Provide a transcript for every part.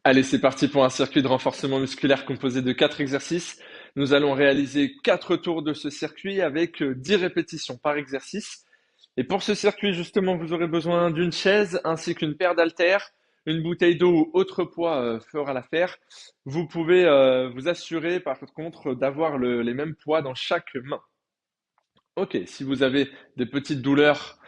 Allez, c'est parti pour un circuit de renforcement musculaire composé de 4 exercices. Nous allons réaliser 4 tours de ce circuit avec 10 répétitions par exercice. Et pour ce circuit, justement, vous aurez besoin d'une chaise ainsi qu'une paire d'haltères. Une bouteille d'eau ou autre poids fera l'affaire. Vous pouvez vous assurer, par contre, d'avoir les mêmes poids dans chaque main. Ok, si vous avez des petites douleurs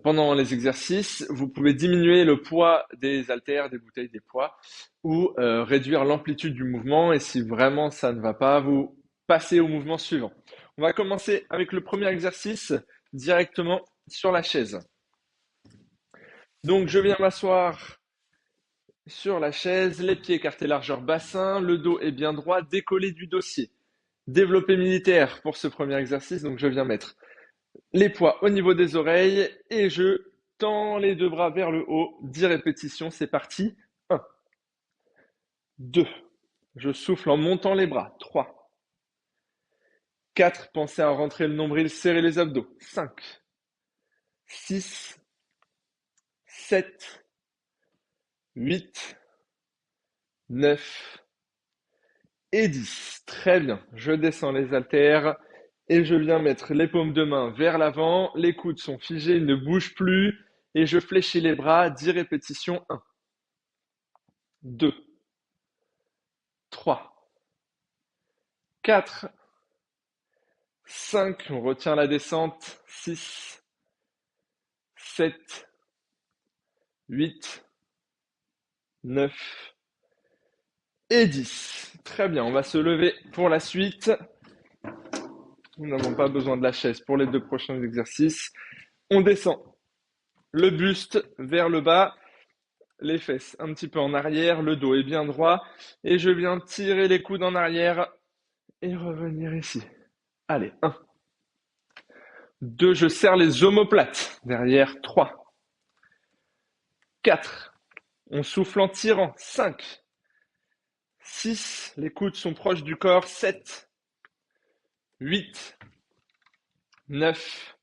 pendant les exercices, vous pouvez diminuer le poids des haltères, des bouteilles, des poids, ou réduire l'amplitude du mouvement. Et si vraiment ça ne va pas, vous passez au mouvement suivant. On va commencer avec le premier exercice directement sur la chaise. Donc je viens m'asseoir sur la chaise, les pieds écartés largeur bassin, le dos est bien droit, décollé du dossier. Développé militaire pour ce premier exercice, donc je viens mettre les poids au niveau des oreilles et je tends les deux bras vers le haut. 10 répétitions, c'est parti. 1, 2, je souffle en montant les bras. 3, 4, pensez à rentrer le nombril, serrer les abdos. 5, 6, 7, 8, 9 et 10. Très bien, je descends les haltères et je viens mettre les paumes de main vers l'avant. Les coudes sont figés, ils ne bougent plus et je fléchis les bras. 10 répétitions. 1, 2, 3, 4, 5, on retient la descente. 6, 7, 8, 9 et 10. Très bien, on va se lever pour la suite. Nous n'avons pas besoin de la chaise pour les 2 prochains exercices. On descend le buste vers le bas, les fesses un petit peu en arrière, le dos est bien droit et je viens tirer les coudes en arrière et revenir ici. Allez, 1, 2, je serre les omoplates derrière. 3, 4, on souffle en tirant. 5, 6, les coudes sont proches du corps. 7, 8, 9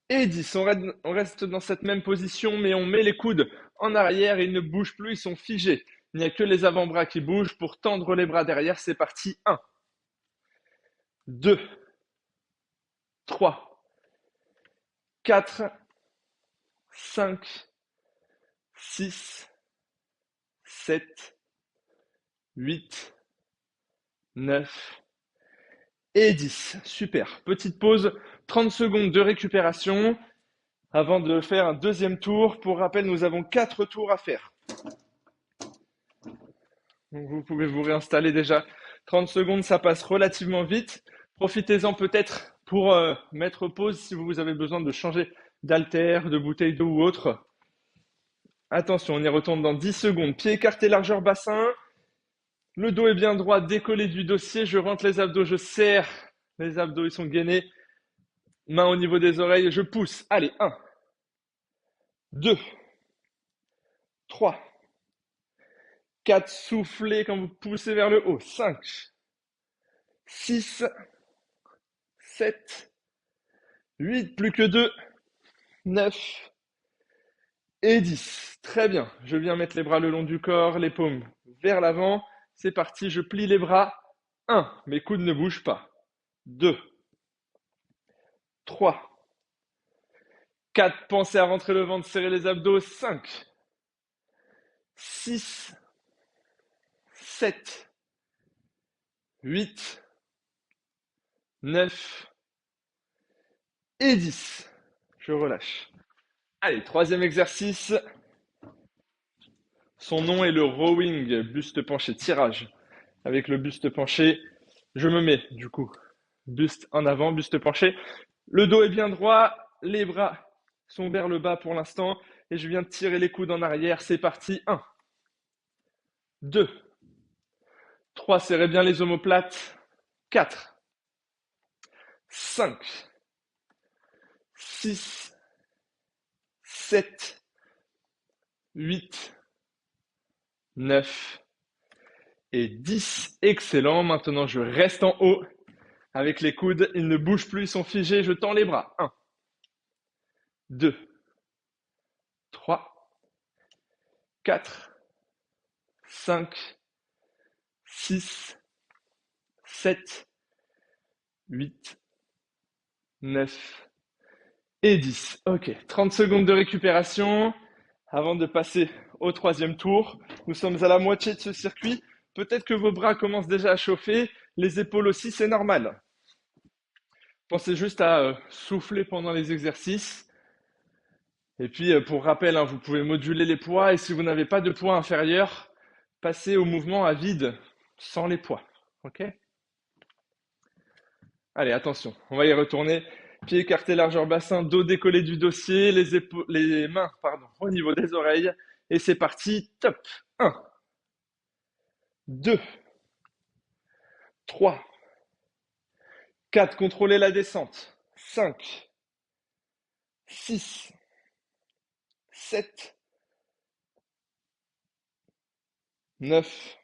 et 10. On reste dans cette même position, mais on met les coudes en arrière et ils ne bougent plus, ils sont figés. Il n'y a que les avant-bras qui bougent pour tendre les bras derrière. C'est parti. 1, 2, 3, 4, 5, 6, 7, 8, 9 et 10. Super. Petite pause, 30 secondes de récupération avant de faire un deuxième tour. Pour rappel, nous avons 4 tours à faire. Donc vous pouvez vous réinstaller déjà. 30 secondes, ça passe relativement vite. Profitez-en peut-être pour mettre pause si vous avez besoin de changer d'haltère, de bouteille d'eau ou autre. Attention, on y retourne dans 10 secondes. Pieds écartés, largeur bassin. Le dos est bien droit, décollé du dossier. Je rentre les abdos, je serre. Les abdos, ils sont gainés. Main au niveau des oreilles, je pousse. Allez, 1, 2, 3, 4, soufflez quand vous poussez vers le haut. 5, 6, 7, 8, plus que 2, 9 et 10. Très bien. Je viens mettre les bras le long du corps, les paumes vers l'avant. C'est parti, je plie les bras. 1, mes coudes ne bougent pas. 2, 3, 4, pensez à rentrer le ventre, serrer les abdos. 5, 6, 7, 8, 9 et 10. Je relâche. Allez, troisième exercice. Son nom est le rowing, buste penché, tirage. Avec le buste penché, je me mets du coup, buste en avant, buste penché. Le dos est bien droit, les bras sont vers le bas pour l'instant et je viens de tirer les coudes en arrière. C'est parti. 1, 2, 3, serrez bien les omoplates. 4, 5, 6, 7, 8, 9 et 10. Excellent. Maintenant, je reste en haut avec les coudes. Ils ne bougent plus, ils sont figés. Je tends les bras. 1, 2, 3, 4, 5, 6, 7, 8, 9 et 10. Ok, 30 secondes de récupération avant de passer au troisième tour. Nous sommes à la moitié de ce circuit. Peut-être que vos bras commencent déjà à chauffer, les épaules aussi, c'est normal. Pensez juste à souffler pendant les exercices. Et puis, pour rappel, hein, vous pouvez moduler les poids et si vous n'avez pas de poids inférieur, passez au mouvement à vide sans les poids. Ok? Allez, attention, on va y retourner. Pieds écartés, largeur bassin, dos décollé du dossier, les mains au niveau des oreilles. Et c'est parti, top. 1, 2, 3, 4, contrôlez la descente. 5, 6, 7, 9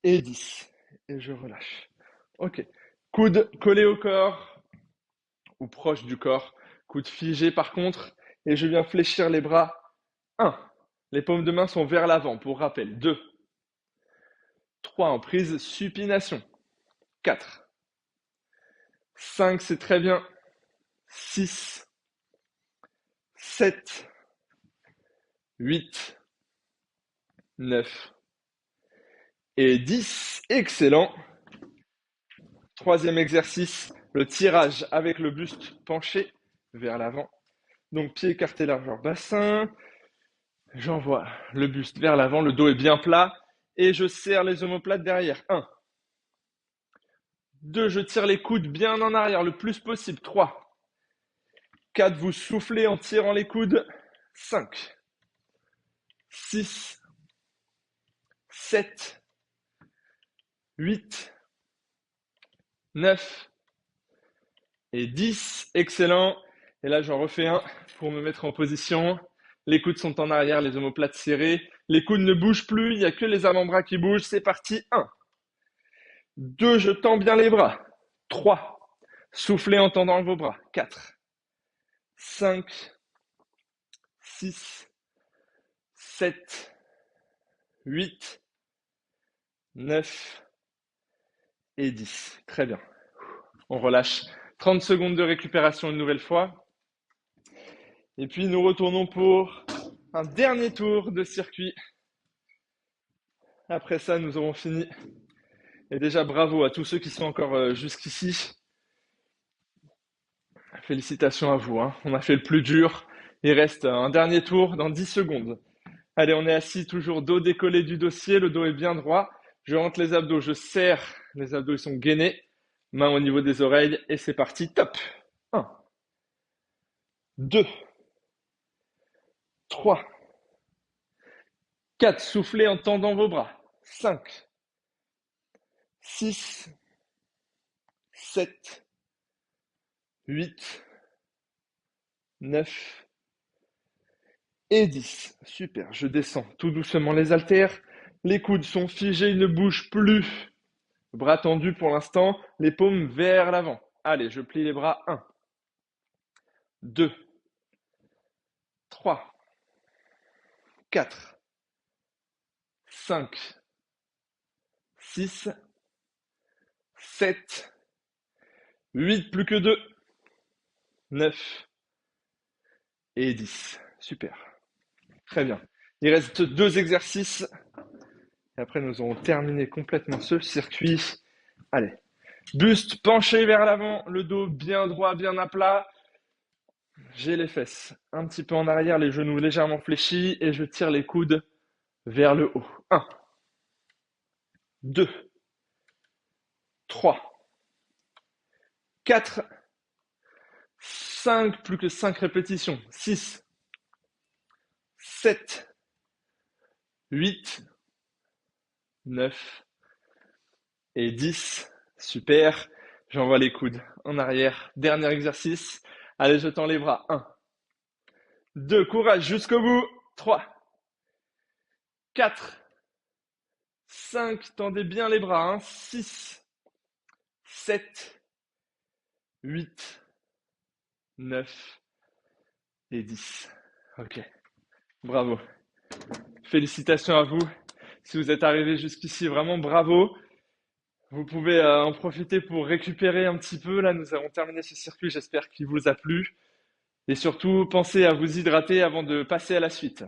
et 10. Et je relâche. Ok. Coude collé au corps ou proche du corps. Coude figé par contre. Et je viens fléchir les bras. 1. Les paumes de main sont vers l'avant pour rappel. 2. 3 en prise supination. 4. 5, c'est très bien. 6. 7. 8. 9. Et 10. Excellent. Troisième exercice, le tirage avec le buste penché vers l'avant. Donc pied écarté largeur bassin. J'envoie le buste vers l'avant, le dos est bien plat. Et je serre les omoplates derrière. 1. 2, je tire les coudes bien en arrière le plus possible. 3. 4, vous soufflez en tirant les coudes. 5. 6. 7. 8. 9. Et 10. Excellent. Et là, j'en refais un pour me mettre en position. Les coudes sont en arrière, les omoplates serrées. Les coudes ne bougent plus, il n'y a que les avant-bras qui bougent. C'est parti. 1. 2, je tends bien les bras. 3. Soufflez en tendant vos bras. 4. 5. 6. 7. 8. 9. Et 10. Très bien. On relâche. 30 secondes de récupération une nouvelle fois. Et puis nous retournons pour un dernier tour de circuit. Après ça, nous aurons fini. Et déjà, bravo à tous ceux qui sont encore jusqu'ici. Félicitations à vous, hein. On a fait le plus dur. Il reste un dernier tour dans 10 secondes. Allez, on est assis, toujours dos décollé du dossier, le dos est bien droit. Je rentre les abdos, je serre. Les abdos, ils sont gainés. Main au niveau des oreilles et c'est parti, top. 1, 2, 3, 4, soufflez en tendant vos bras. 5, 6, 7, 8, 9 et 10. Super, je descends tout doucement les haltères. Les coudes sont figés, ils ne bougent plus. Bras tendus pour l'instant, les paumes vers l'avant. Allez, je plie les bras. 1, 2, 3, 4, 5, 6, 7, 8, plus que 2, 9 et 10. Super. Très bien. Il reste 2 exercices. Et après, nous aurons terminé complètement ce circuit. Allez. Buste penché vers l'avant, le dos bien droit, bien à plat. J'ai les fesses un petit peu en arrière, les genoux légèrement fléchis et je tire les coudes vers le haut. 1, 2, 3, 4, 5, plus que 5 répétitions. 6, 7, 8, 9 et 10. Super. J'envoie les coudes en arrière. Dernier exercice. Allez, je tends les bras. 1, 2, courage jusqu'au bout. 3, 4, 5, tendez bien les bras. 6, 7, 8, 9 et 10. Ok, bravo. Félicitations à vous. Si vous êtes arrivé jusqu'ici, vraiment bravo. Vous pouvez en profiter pour récupérer un petit peu. Là, nous avons terminé ce circuit. J'espère qu'il vous a plu. Et surtout, pensez à vous hydrater avant de passer à la suite.